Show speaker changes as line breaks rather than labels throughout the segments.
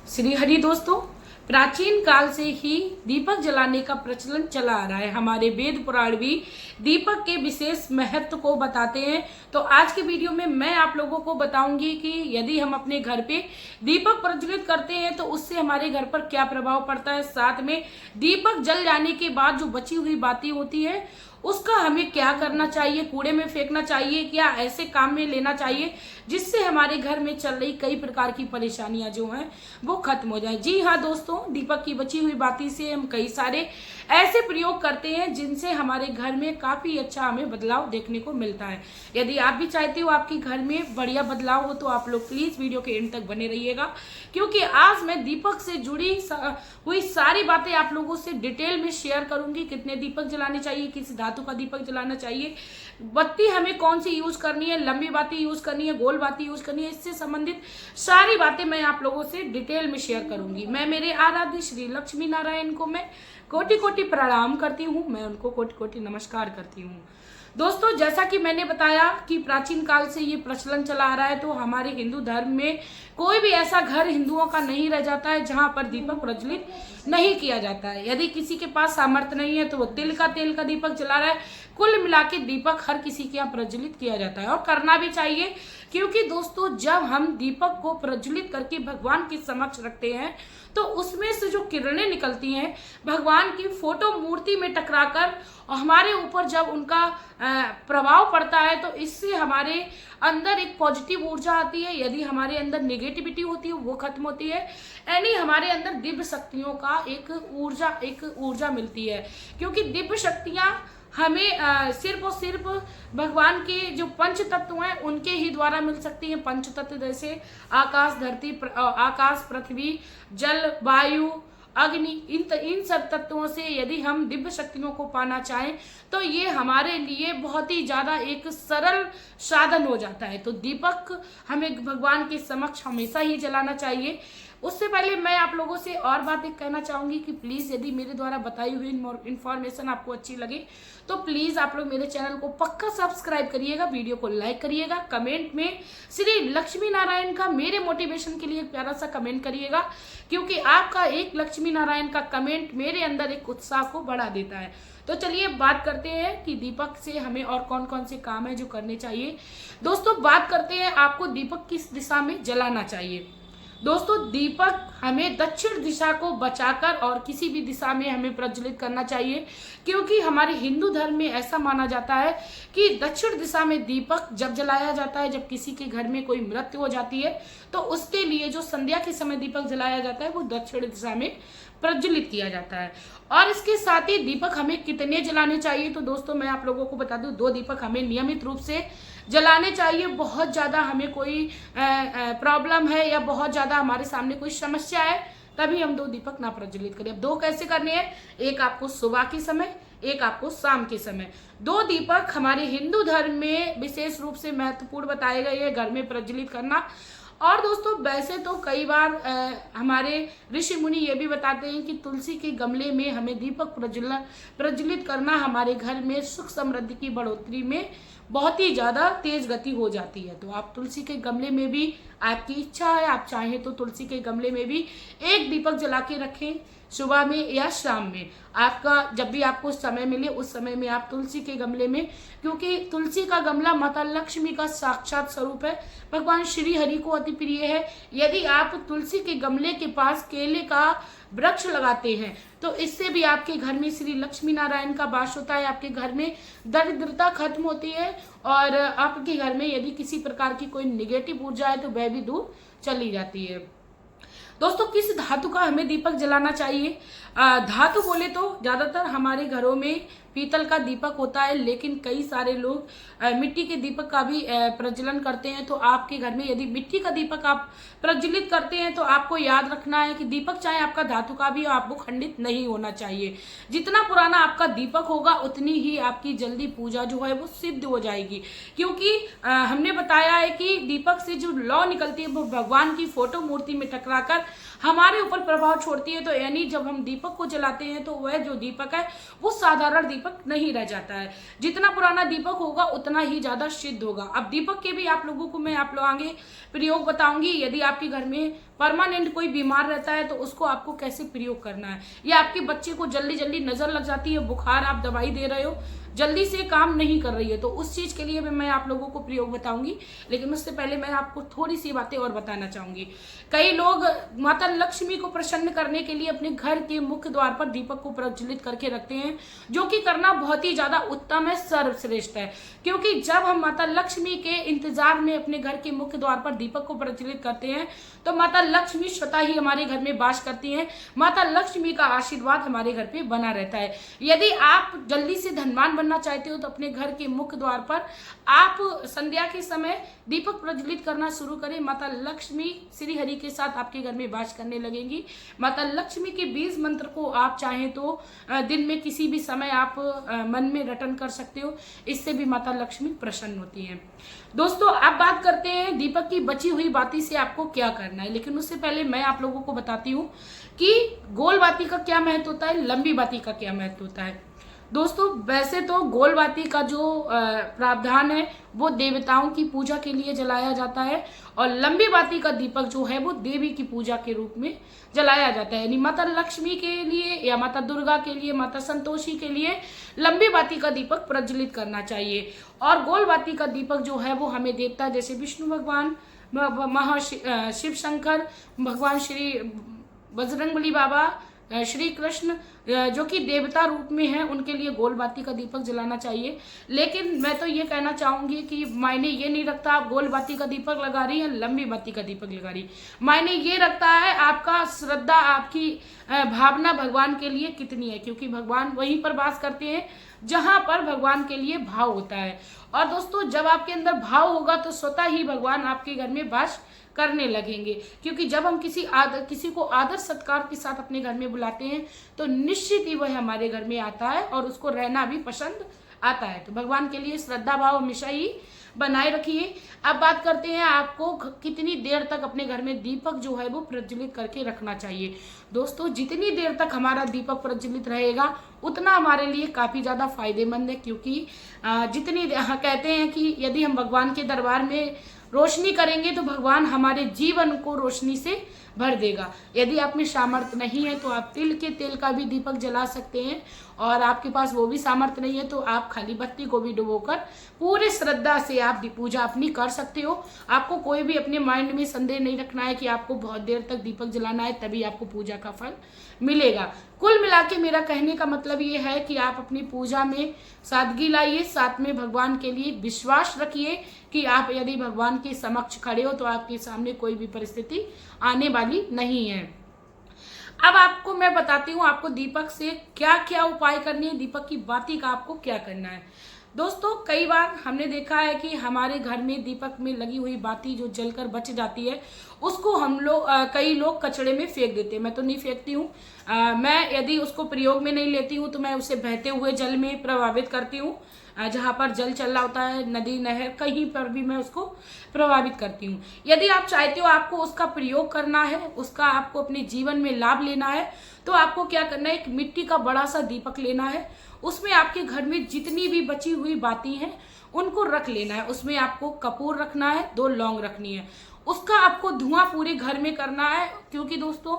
श्री हरि दोस्तों, प्राचीन काल से ही दीपक जलाने का प्रचलन चला आ रहा है। हमारे वेद पुराण भी दीपक के विशेष महत्व को बताते हैं। तो आज के वीडियो में मैं आप लोगों को बताऊंगी कि यदि हम अपने घर पे दीपक प्रज्वलित करते हैं तो उससे हमारे घर पर क्या प्रभाव पड़ता है। साथ में दीपक जल जाने के बाद जो बची हुई बातें होती है उसका हमें क्या करना चाहिए, कूड़े में फेंकना चाहिए, क्या ऐसे काम में लेना चाहिए जिससे हमारे घर में चल रही कई प्रकार की परेशानियां जो हैं वो खत्म हो जाए। जी हाँ दोस्तों, दीपक की बची हुई बाती से हम कई सारे ऐसे प्रयोग करते हैं जिनसे हमारे घर में काफी अच्छा हमें बदलाव देखने को मिलता है। यदि आप भी चाहते हो आपके घर में बढ़िया बदलाव हो तो आप लोग प्लीज वीडियो के एंड तक बने रहिएगा, क्योंकि आज मैं दीपक से जुड़ी हुई सारी बातें आप लोगों से डिटेल में शेयर करूंगी। कितने दीपक जलाने चाहिए, किस धातु का दीपक जलाना चाहिए, बत्ती हमें कौन सी यूज करनी है, लंबी बाती यूज करनी है, गोल बाती यूज करनी है, इससे संबंधित सारी बातें मैं आप लोगों से डिटेल में शेयर करूंगी। मैं मेरे आराध्य श्री लक्ष्मी नारायण को मैं कोटि कोटि प्रणाम करती हूँ, मैं उनको कोटि कोटि नमस्कार करती हूँ। दोस्तों, जैसा कि मैंने बताया कि प्राचीन काल से ये प्रचलन चला आ रहा है, तो हमारे हिंदू धर्म में कोई भी ऐसा घर हिंदुओं का नहीं रह जाता है जहां पर दीपक प्रज्वलित नहीं किया जाता है। यदि किसी के पास सामर्थ्य नहीं है तो वो तेल का दीपक जला रहा है। कुल मिला के दीपक हर किसी के यहाँ प्रज्वलित किया जाता है और करना भी चाहिए, क्योंकि दोस्तों जब हम दीपक को प्रज्वलित करके भगवान के समक्ष रखते हैं तो उसमें से जो किरणें निकलती हैं भगवान की फोटो मूर्ति में टकराकर और हमारे ऊपर जब उनका प्रभाव पड़ता है तो इससे हमारे अंदर एक पॉजिटिव ऊर्जा आती है। यदि हमारे अंदर नेगेटिविटी होती है वो खत्म होती है, यानी हमारे अंदर दिव्य शक्तियों का एक ऊर्जा मिलती है। क्योंकि दिव्य शक्तियां हमें सिर्फ और सिर्फ भगवान के जो पंच तत्व हैं उनके ही द्वारा मिल सकती हैं। पंच तत्व जैसे आकाश, पृथ्वी, जल, वायु, अग्नि, इन सब तत्वों से यदि हम दिव्य शक्तियों को पाना चाहें तो ये हमारे लिए बहुत ही ज्यादा एक सरल साधन हो जाता है। तो दीपक हमें भगवान के समक्ष हमेशा ही जलाना चाहिए। उससे पहले मैं आप लोगों से और बात एक कहना चाहूंगी कि प्लीज यदि मेरे द्वारा बताई हुई इन्फॉर्मेशन आपको अच्छी लगे तो प्लीज आप लोग मेरे चैनल को पक्का सब्सक्राइब करिएगा, वीडियो को लाइक करिएगा, कमेंट में श्री लक्ष्मी नारायण का मेरे मोटिवेशन के लिए एक प्यारा सा कमेंट करिएगा, क्योंकि आपका एक लक्ष्मी नारायण का कमेंट मेरे अंदर एक उत्साह को बढ़ा देता है। तो चलिए बात करते हैं कि दीपक से हमें और कौन कौन से काम है जो करने चाहिए। दोस्तों, बात करते हैं आपको दीपक किस दिशा में जलाना चाहिए। दोस्तों, दीपक हमें दक्षिण दिशा को बचाकर और किसी भी दिशा में हमें प्रज्वलित करना चाहिए, क्योंकि हमारे हिंदू धर्म में ऐसा माना जाता है कि दक्षिण दिशा में दीपक जब जलाया जाता है, जब किसी के घर में कोई मृत्यु हो जाती है तो उसके लिए जो संध्या के समय दीपक जलाया जाता है वो दक्षिण दिशा में प्रज्वलित किया जाता है। और इसके साथ ही दीपक हमें कितने जलाने चाहिए, तो दोस्तों मैं आप लोगों को बता दूं 2 दीपक हमें नियमित रूप से जलाने चाहिए। बहुत ज्यादा हमें कोई प्रॉब्लम है या बहुत ज्यादा हमारे सामने कोई समस्या है तभी हम 2 दीपक ना प्रज्वलित करें। अब 2 कैसे करने हैं, एक आपको सुबह के समय, एक आपको शाम के समय। 2 दीपक हमारे हिंदू धर्म में विशेष रूप से महत्वपूर्ण बताए गए हैं घर में प्रज्वलित करना। और दोस्तों वैसे तो कई बार हमारे ऋषि मुनि ये भी बताते हैं कि तुलसी के गमले में हमें दीपक प्रज्वलित करना हमारे घर में सुख समृद्धि की बढ़ोतरी में बहुत ही ज्यादा तेज गति हो जाती है। तो आप तुलसी के गमले में भी, आपकी इच्छा है, आप चाहें तो तुलसी के गमले में भी एक दीपक जला के रखें सुबह में या शाम में। आपका जब भी आपको समय मिले उस समय में आप तुलसी के गमले में, क्योंकि तुलसी का गमला माता लक्ष्मी का साक्षात स्वरूप है, भगवान श्री हरि को अति प्रिय है। यदि आप तुलसी के गमले के पास केले का वृक्ष लगाते हैं तो इससे भी आपके घर में श्री लक्ष्मी नारायण का वास होता है, आपके घर में दरिद्रता खत्म होती है और आपके घर में यदि किसी प्रकार की कोई निगेटिव ऊर्जा है तो वह भी दूर चली जाती है। दोस्तों, किस धातु का हमें दीपक जलाना चाहिए? धातु बोले तो ज्यादातर हमारे घरों में पीतल का दीपक होता है, लेकिन कई सारे लोग मिट्टी के दीपक का भी प्रज्वलन करते हैं। तो आपके घर में यदि मिट्टी का दीपक आप प्रज्वलित करते हैं तो आपको याद रखना है कि दीपक चाहे आपका धातु का भी हो, आपको खंडित नहीं होना चाहिए। जितना पुराना आपका दीपक होगा उतनी ही आपकी जल्दी पूजा जो है वो सिद्ध हो जाएगी, क्योंकि हमने बताया है कि दीपक से जो लौ निकलती है वो भगवान की फोटो मूर्ति में टकराकर हमारे ऊपर प्रभाव छोड़ती है। तो यानी जब हम दीपक को जलाते हैं तो वह जो दीपक है वो साधारण दीपक दीपक नहीं रह जाता है। जितना पुराना दीपक होगा उतना ही ज्यादा सिद्ध होगा। अब दीपक के भी आप लोगों को मैं आप लोग आगे प्रयोग बताऊंगी। यदि आपके घर में परमानेंट कोई बीमार रहता है तो उसको आपको कैसे प्रयोग करना है, या आपके बच्चे को जल्दी जल्दी नजर लग जाती है, बुखार, आप दवाई दे रहे हो, जल्दी से काम नहीं कर रही है, तो उस चीज के लिए भी मैं आप लोगों को प्रयोग बताऊंगी। लेकिन उससे पहले मैं आपको थोड़ी सी बातें और बताना चाहूंगी। कई लोग माता लक्ष्मी को प्रसन्न करने के लिए अपने घर के मुख्य द्वार पर दीपक को प्रज्वलित करके रखते हैं, जो कि करना बहुत ही ज्यादा उत्तम है, सर्वश्रेष्ठ है। क्योंकि जब हम माता लक्ष्मी के इंतजार में अपने घर के मुख्य द्वार पर दीपक को प्रज्वलित करते हैं तो माता लक्ष्मी स्वतः ही हमारे घर में वास करती हैं। माता लक्ष्मी का आशीर्वाद हमारे घर पे बना रहता है। यदि आप जल्दी से धनवान बनना चाहते हो तो अपने घर के मुख्य द्वार पर आप संध्या के समय दीपक प्रज्वलित करना शुरू करें। माता लक्ष्मी श्री हरि के साथ आपके घर में वास करने लगेंगी। माता लक्ष्मी के बीज मंत्र को आप चाहें तो दिन में किसी भी समय आप मन में रटन कर सकते हो, इससे भी माता लक्ष्मी प्रसन्न होती है। दोस्तों, अब बात करते हैं दीपक की बची हुई बाती से आपको क्या करना है। लेकिन उससे पहले मैं आप लोगों को बताती हूँ कि गोल बाती का क्या महत्व होता है, लंबी बाती का क्या महत्व होता है। दोस्तों, वैसे तो गोल बाती का जो प्रावधान है वो देवताओं की पूजा के लिए जलाया जाता है, और लंबी बाती का दीपक जो है वो देवी की पूजा के रूप में जलाया जाता है। यानी माता लक्ष्मी के लिए या माता दुर्गा के लिए, माता संतोषी के लिए लंबी बाती का दीपक प्रज्वलित करना चाहिए। और गोल बाती का दीपक जो है वो हमें देवता जैसे विष्णु भगवान, शिव शंकर भगवान, श्री बजरंगबली बाबा, श्री कृष्ण जो कि देवता रूप में हैं, उनके लिए गोल बाती का दीपक जलाना चाहिए। लेकिन मैं तो ये कहना चाहूंगी कि मायने ये नहीं रखता आप गोल बाती का दीपक लगा रही हैं, लंबी बाती का दीपक लगा रही, मायने ये रखता है आपका श्रद्धा, आपकी भावना भगवान के लिए कितनी है। क्योंकि भगवान वहीं पर वास करते हैं जहां पर भगवान के लिए भाव होता है। और दोस्तों, जब आपके अंदर भाव होगा तो स्वतः ही भगवान आपके घर में वास करने लगेंगे। क्योंकि जब हम किसी को आदर सत्कार के साथ अपने घर में बुलाते हैं तो निश्चित ही वह हमारे घर में आता है और उसको रहना भी पसंद आता है। तो भगवान के लिए श्रद्धा भाव हमेशा ही बनाए रखिए। अब बात करते हैं आपको कितनी देर तक अपने घर में दीपक जो है वो प्रज्वलित करके रखना चाहिए। दोस्तों, जितनी देर तक हमारा दीपक प्रज्वलित रहेगा उतना हमारे लिए काफी ज्यादा फायदेमंद है। क्योंकि कहते हैं कि यदि हम भगवान के दरबार में रोशनी करेंगे तो भगवान हमारे जीवन को रोशनी से भर देगा। यदि आप में सामर्थ्य नहीं है तो आप तिल के तेल का भी दीपक जला सकते हैं, और आपके पास वो भी सामर्थ्य नहीं है तो आप खाली बत्ती को भी डुबोकर पूरे श्रद्धा से आप पूजा अपनी कर सकते हो। आपको कोई भी अपने माइंड में संदेह नहीं रखना है कि आपको बहुत देर तक दीपक जलाना है तभी आपको पूजा का फल मिलेगा। कुल मिला के मेरा कहने का मतलब ये है कि आप अपनी पूजा में सादगी लाइए, साथ में भगवान के लिए विश्वास रखिए कि आप यदि भगवान के समक्ष खड़े हो तो आपके सामने कोई भी परिस्थिति आने वाली नहीं है। अब आपको मैं बताती हूँ आपको दीपक से क्या क्या उपाय करनी है, दीपक की बाती का आपको क्या करना है। दोस्तों, कई बार हमने देखा है कि हमारे घर में दीपक में लगी हुई बाती जो जलकर बच जाती है उसको हम लोग कई लोग कचड़े में फेंक देते हैं। मैं तो नहीं फेंकती हूँ। मैं यदि उसको प्रयोग में नहीं लेती हूँ तो मैं उसे बहते हुए जल में प्रभावित करती हूँ। जहाँ पर जल चल रहा होता है, नदी नहर, कहीं पर भी मैं उसको प्रभावित करती हूँ। यदि आप चाहते हो आपको उसका प्रयोग करना है, उसका आपको अपने जीवन में लाभ लेना है, तो आपको क्या करना है, एक मिट्टी का बड़ा सा दीपक लेना है। उसमें आपके घर में जितनी भी बची हुई बाती हैं उनको रख लेना है। उसमें आपको कपूर रखना है, 2 लौंग रखनी है, उसका आपको धुआं पूरे घर में करना है। क्योंकि दोस्तों,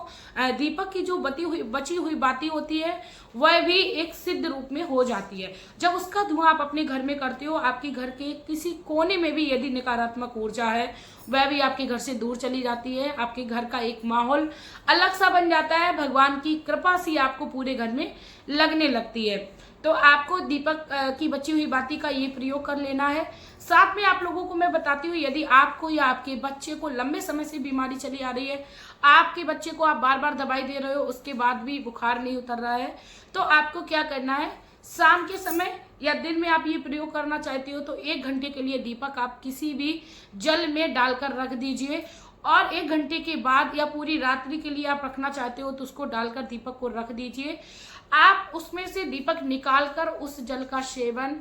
दीपक की जो बची हुई बाती होती है वह भी एक सिद्ध रूप में हो जाती है। जब उसका धुआं आप अपने घर में करते हो, आपके घर के किसी कोने में भी यदि नकारात्मक ऊर्जा है वह भी आपके घर से दूर चली जाती है। आपके घर का एक माहौल अलग सा बन जाता है, भगवान की कृपा सी आपको पूरे घर में लगने लगती है। तो आपको दीपक की बची हुई बाती का ये प्रयोग कर लेना है। साथ में आप लोगों को मैं बताती हूँ, यदि आपको या आपके बच्चे को लंबे समय से बीमारी चली आ रही है, आपके बच्चे को आप बार बार दवाई दे रहे हो, उसके बाद भी बुखार नहीं उतर रहा है, तो आपको क्या करना है, शाम के समय या दिन में आप ये प्रयोग करना चाहते हो तो 1 घंटे के लिए दीपक आप किसी भी जल में डालकर रख दीजिए, और 1 घंटे के बाद या पूरी रात्रि के लिए आप रखना चाहते हो तो उसको डालकर दीपक को रख दीजिए। आप उसमें से दीपक निकालकर उस जल का सेवन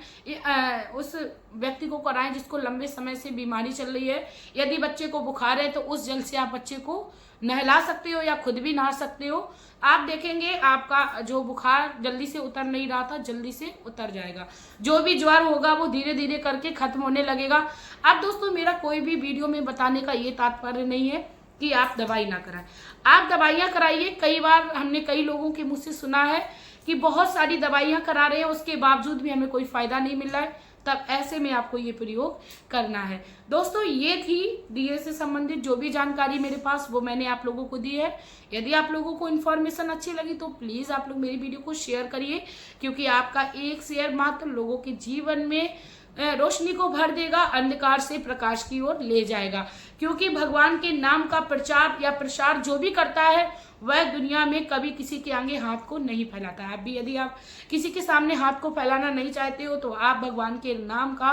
उस व्यक्ति को कराएं जिसको लंबे समय से बीमारी चल रही है। यदि बच्चे को बुखार है तो उस जल से आप बच्चे को नहला सकते हो या खुद भी नहा सकते हो। आप देखेंगे आपका जो बुखार जल्दी से उतर नहीं रहा था, जल्दी से उतर जाएगा। जो भी ज्वर होगा वो धीरे धीरे करके खत्म होने लगेगा। अब दोस्तों मेरा कोई भी वीडियो में बताने का ये तात्पर्य नहीं है कि आप दवाई ना कराएं, आप दवाइयां कराइए। कई बार हमने कई लोगों के मुंह से सुना है कि बहुत सारी दवाइयां करा रहे हैं, उसके बावजूद भी हमें कोई फायदा नहीं मिल रहा है, तब ऐसे में आपको ये प्रयोग करना है। दोस्तों ये थी डीए से संबंधित जो भी जानकारी मेरे पास वो मैंने आप लोगों को दी है। यदि आप लोगों को इन्फॉर्मेशन अच्छी लगी तो प्लीज आप लोग मेरी वीडियो को शेयर करिए, क्योंकि आपका एक शेयर मात्र लोगों के जीवन में रोशनी को भर देगा, अंधकार से प्रकाश की ओर ले जाएगा। क्योंकि भगवान के नाम का प्रचार या प्रसार जो भी करता है वह दुनिया में कभी किसी के आगे हाथ को नहीं फैलाता। आप भी यदि आप किसी के सामने हाथ को फैलाना नहीं चाहते हो तो आप भगवान के नाम का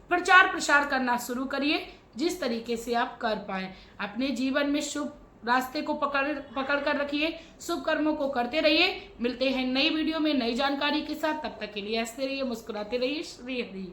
प्रचार प्रसार करना शुरू करिए, जिस तरीके से आप कर पाए। अपने जीवन में शुभ रास्ते को पकड़ कर रखिए, शुभ कर्मों को करते रहिए। मिलते हैं नई वीडियो में नई जानकारी के साथ, तब तक के लिए हंसते रहिए, मुस्कुराते रहिए। श्री हरि।